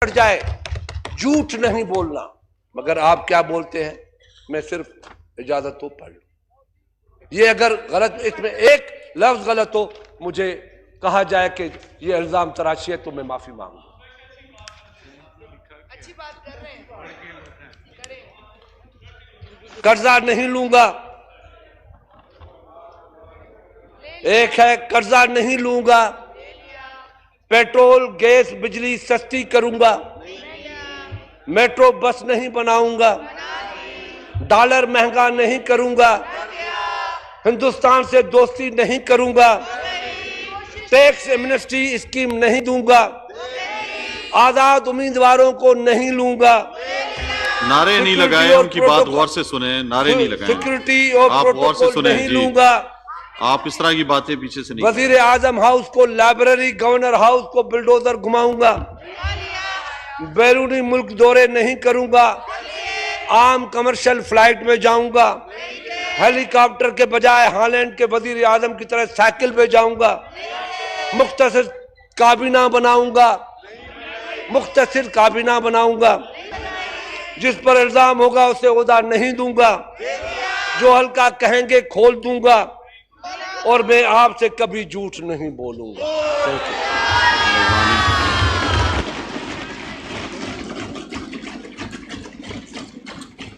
पड़ जाए, झूठ नहीं बोलना। मगर आप क्या बोलते हैं? मैं सिर्फ इजाजत हो पढ़ लूं। ये अगर गलत, इसमें एक लफ्ज गलत हो, मुझे कहा जाए कि ये इल्जाम तराशी है, तो मैं माफी मांगूंगा। अच्छी बात कर रहे हैं, कर्जा नहीं लूंगा, एक है कर्जा नहीं लूंगा, पेट्रोल गैस बिजली सस्ती करूंगा, मेट्रो बस नहीं बनाऊंगा, डॉलर महंगा नहीं करूंगा, हिंदुस्तान से दोस्ती नहीं करूंगा, टैक्स एमनेस्टी स्कीम नहीं दूंगा, आजाद उम्मीदवारों को नहीं लूंगा। नारे नहीं लगाए, उनकी बात गौर से सुने, नारे नहीं लगाए, सिक्योरिटी और आप गौर से प्रोटोकॉल सुने नहीं जी। लूंगा। आप इस तरह की बातें पीछे से नहीं। वजीर आजम हाउस को लाइब्रेरी, गवर्नर हाउस को बुलडोजर घुमाऊंगा, बैरूनी मुल्क दौरे नहीं करूंगा, आम कमर्शियल फ्लाइट में जाऊंगा, हेलीकॉप्टर के बजाय हालैंड के वजीर आजम की तरह साइकिल पे जाऊंगा, मुख्तसर काबीना बनाऊंगा, मुख्तसर काबीना बनाऊंगा, जिस पर इल्जाम होगा उसे ओहदा नहीं दूंगा, जो हल्का कहेंगे खोल दूंगा, और मैं आपसे कभी झूठ नहीं बोलूंगा।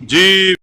जी।